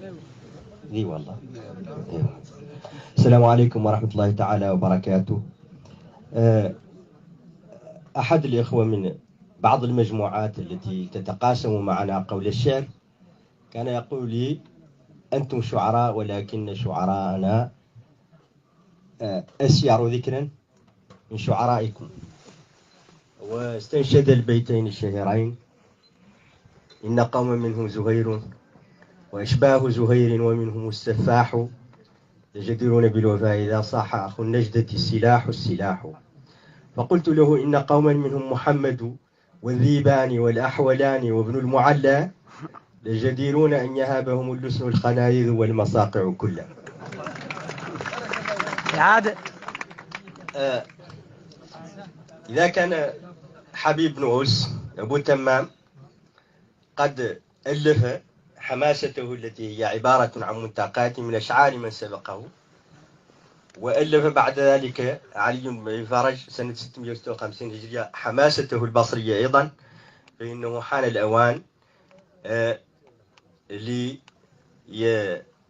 اي والله. السلام عليكم ورحمة الله تعالى وبركاته. أحد الإخوة من بعض المجموعات التي تتقاسم معنا قول الشعر كان يقول لي: أنتم شعراء ولكن شعراءنا أسير ذكرا من شعرائكم. واستنشد البيتين الشهيرين: إن قوما منهم زهير وأشباه زهير ومنهم السفاح يجدرون بالوفاء إذا صاح أخو النجدة السلاح السلاح. فقلت له: إن قوما منهم محمد والذيبان والأحولان وابن المعلى لجديرون أن يهابهم اللسن الخنايذ والمصاقع كلها. إذا كان حبيب بن أوس أبو تمام قد ألف حماسته التي هي عبارة عن منتقات من أشعار من سبقه، وألف بعد ذلك علي بن فرج سنة 656 هجرية حماسته البصرية أيضا، فإنه حان الأوان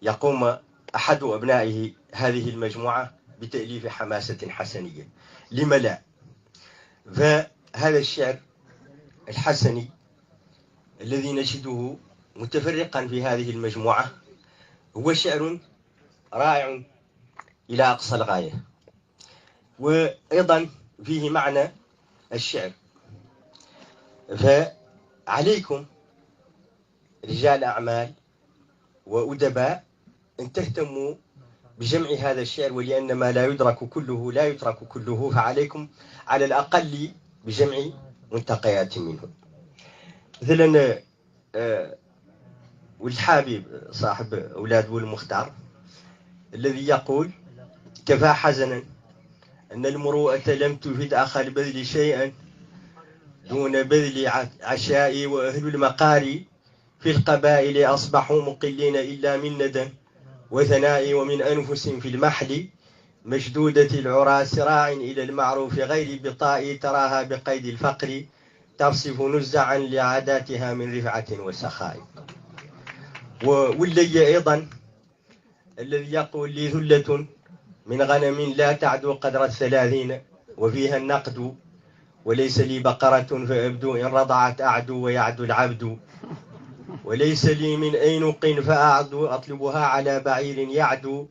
ليقوم أحد أبنائه هذه المجموعة بتأليف حماسة حسنية. لم لا؟ فهذا الشعر الحسني الذي نجده متفرقا في هذه المجموعة هو شعر رائع إلى أقصى الغاية، وأيضا فيه معنى الشعر. فعليكم رجال أعمال وأدباء أن تهتموا بجمع هذا الشعر، ولأن ما لا يدرك كله لا يترك كله، فعليكم على الأقل بجمع منتقيات منه. مثلا والحبيب صاحب أولاد والمختار الذي يقول: كفى حزنا أن المروءة لم تفد أخ البذل شيئا دون بذل عشاء، وأهل المقاري في القبائل أصبحوا مقلين إلا من ندى وثناء، ومن أنفس في المحل مشدودة العرى سراع إلى المعروف غير بطاء، تراها بقيد الفقر تصف نزعا لعاداتها من رفعة وسخاء. واللي أيضا الذي يقول: لي ذلة من غنم لا تعدو قدر 30 وفيها النقد، وليس لي بقرة فأبدو إن رضعت أعدو ويعدو العبد، وليس لي من أينق فأعدو أطلبها على بعير يعدو،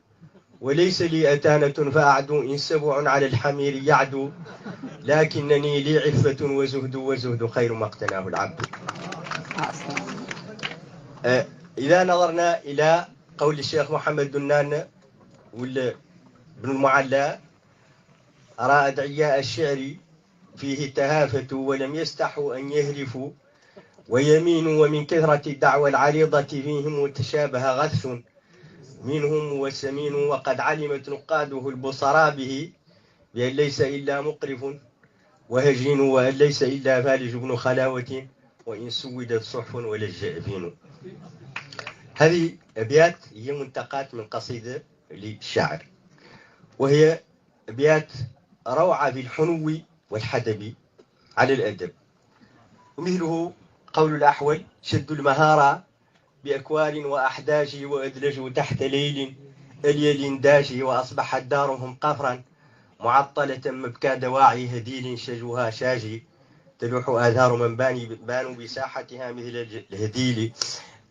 وليس لي أتانة فأعدو إن سبع على الحمير يعدو، لكنني لي عفة وزهد، وزهد خير ما اقتناه العبد. إذا نظرنا إلى قول الشيخ محمد دنان بن المعلى: أرى أدعياء الشعر فيه تهافتوا ولم يستحوا أن يهرفوا ويمينوا، ومن كثرة الدعوى العريضة فيهم تشابه غث منهم وسمين، وقد علمت نقاده البصراء به بأن ليس إلا مقرف وهجين، وأن ليس إلا فالج بن خلاوة وإن سودت صحف ولج أفين. هذه أبيات هي منتقات من قصيدة للشاعر، وهي أبيات روعة بالحنو والحدب على الأدب. ومثله قول الأحول: شد المهارة بأكوال وأحداج وأدلجوا تحت ليل أليل داج، وأصبحت دارهم قفرا معطلة مبكى دواعي هديل شجوها شاجي، تلوح آثار من بانوا بساحتها مثل الهديل،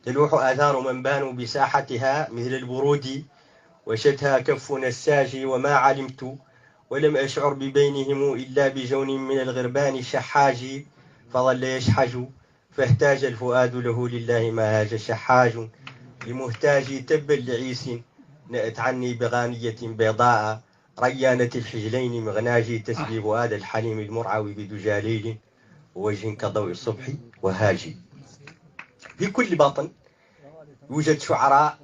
تلوح آثار من بانوا بساحتها مثل البرود، وشتها كف نساج، وما علمت ولم أشعر ببينهم إلا بجون من الغربان شحاج، فظل يشحج فاحتاج الفؤاد له لله ما هاج شحاج، لمهتاج تبا لعيس نأت عني بغانية بيضاء، ريانة الحجلين مغناجي تسبي فؤاد الحليم المرعوي بدجاليل، ووجه كضوء الصبح وهاجي. في كل باطن يوجد شعراء،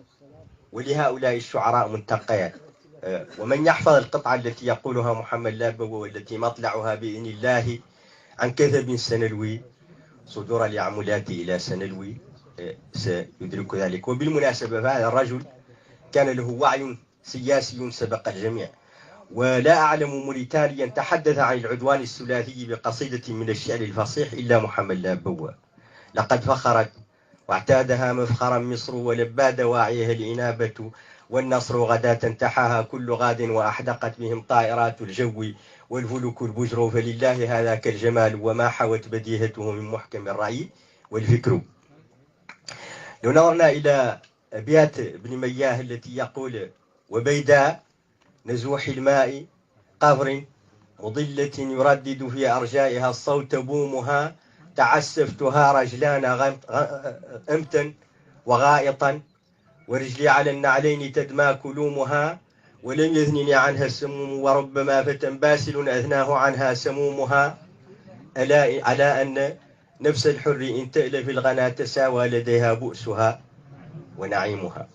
ولهؤلاء الشعراء منتقيات. ومن يحفظ القطعة التي يقولها محمد لابو والتي مطلعها بإذن الله: عن كذب سنلوي صدور اليعملات إلى سنلوي، سيدرك ذلك. وبالمناسبة فهذا الرجل كان له وعي سياسي سبق الجميع، ولا أعلم موريتانيا تحدث عن العدوان الثلاثي بقصيدة من الشعر الفصيح إلا محمد لابو. لقد فخرت واعتادها مفخرا مصر ولبى دواعيها الإنابة والنصر غداة تنتحاها كل غاد وأحدقت بهم طائرات الجو والفلك البجر فلله هذاك الجمال وما حوت بديهته من محكم الرأي والفكر. لو نظرنا إلى أبيات ابن مياه التي يقول: وبيداء نزوح الماء قفر مضلة يردد في أرجائها الصوت بومها تعسفتها رجلان أمتا وغائطا ورجلي على النعلين تدمى كلومها ولم يذنني عنها السموم وربما فتى باسل أذناه عنها سمومها على أن نفس الحر إن تألف الغنا تساوى لديها بؤسها ونعيمها.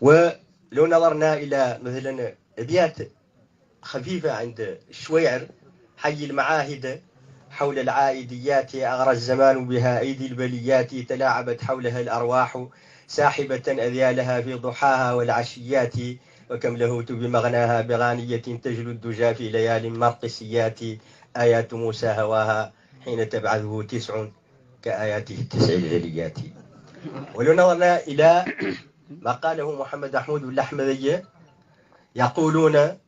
ولو نظرنا إلى مثلا أبيات خفيفة عند الشويعر: حي المعاهد حول العائديات أغرى الزمان بها أيدي البليات تلاعبت حولها الأرواح ساحبة أذيالها في ضحاها والعشيات وكم لهوت بمغناها بغانية تجلو الدجى في ليال مرقسيات آيات موسى هواها حين تبعثه 9 كآياته 9 الجليات. ولو نظرنا إلى ما قاله محمد أحمد الأحمدية: يقولون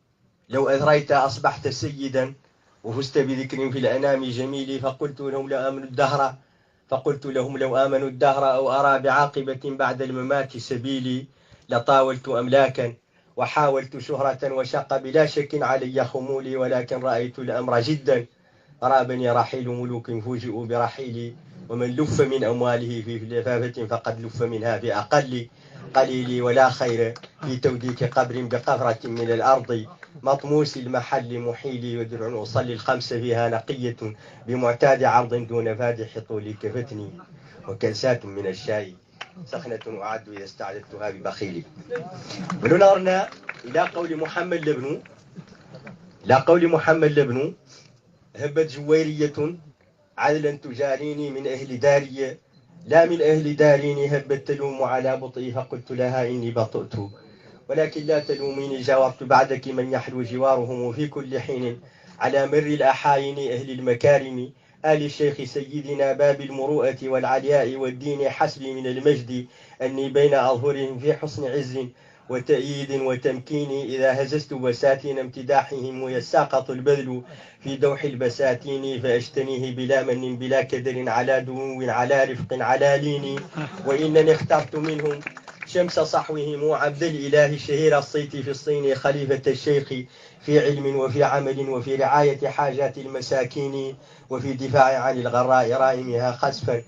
لو أثريت أصبحت سيدا وفزت بذكر في الأنام جميل فقلت لهم لو آمنوا الدهر أو أرى بعاقبة بعد الممات سبيلي لطاولت أملاكا وحاولت شهرة وشق بلا شك علي خمولي ولكن رأيت الأمر جدا رابني رحيل ملوك فوجئوا برحيلي ومن لف من أمواله في لفافة فقد لف منها بأقل قليل ولا خير في توديك قبر بقفرة من الأرض مطموس المحل محيلي ودرع أصلي الخمس فيها نقية بمعتاد عرض دون فادح طولي كفتني وكلسات من الشاي سخنة أعد إذا استعددتها ببخيلي. ولو نظرنا إلى قول محمد لبنو: هبت جويرية عدلا تجاريني من أهل داري لا من أهل داريني هبت تلوم على بطئي فقلت لها إني بطئت ولكن لا تلوميني جاورت بعدك من يحلو جوارهم في كل حين على مر الأحاين أهل المكارم آل الشيخ سيدنا باب المروءة والعلياء والدين حسبي من المجد أني بين أظهرهم في حسن عز وتأييد وتمكين إذا هززت بساتين امتداحهم ويساقط البذل في دوح البساتين فأجتنيه بلا من بلا كدر على دنو على رفق على لين وإنني اخترت منهم شمس صحوهم عبد الإله شهير الصيت في الصين خليفة الشيخ في علم وفي عمل وفي رعاية حاجات المساكين وفي دفاع عن الغراء رائمها خسفا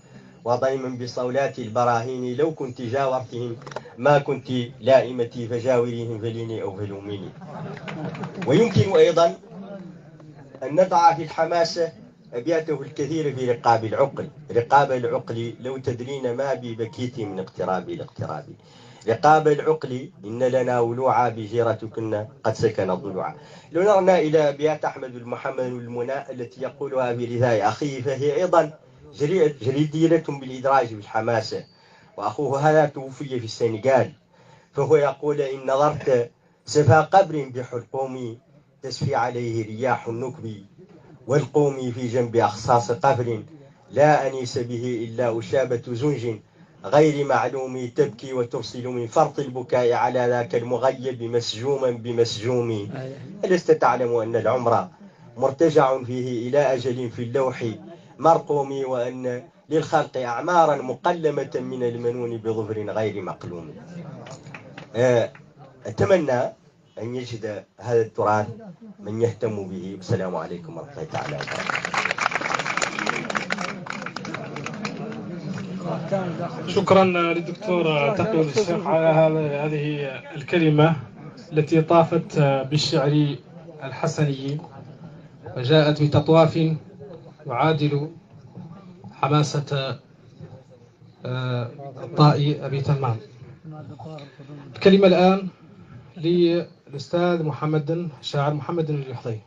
وضيما بصولات البراهين لو كنت جاورتهم ما كنت لائمتي فجاوريهم فليني أو فلوميني. ويمكن أيضا أن نضع في الحماسة أبياته الكثير في رقاب العقل لو تدرين ما بي بكيت من اقتراب رقاب العقل إن لنا ولوعا بجيرتكن قد سكن الضلوع. لو نظرنا إلى أبيات أحمد المحمد المنى التي يقولها في رثاء أخيه فهي أيضا جديرة بالإدراج بالحماسة. وأخوه هذا توفي في السنغال فهو يقول: إن نظرت سفا قبر بحلقومي تسفي عليه رياح النكب والقوم في جنب أخصاص قفر لا أنيس به إلا أشابة زنج غير معلوم تبكي وترسل من فرط البكاء على ذاك المغيب مسجوما بمسجوم. ألست تعلم أن العمر مرتجع فيه إلى أجل في اللوح مرقوم وأن للخلق أعمارا مقلمة من المنون بظفر غير مقلوم. أتمنى أن يجد هذا التراث من يهتم به. والسلام عليكم ورحمة الله تعالى وبركاته. شكرا للدكتور تقي الشيخ على هذه الكلمة التي طافت بالشعر الحسني وجاءت بتطواف يعادل حماسة الطائي أبي تمام. الكلمة الآن للأستاذ محمد الشاعر محمد الجحظي.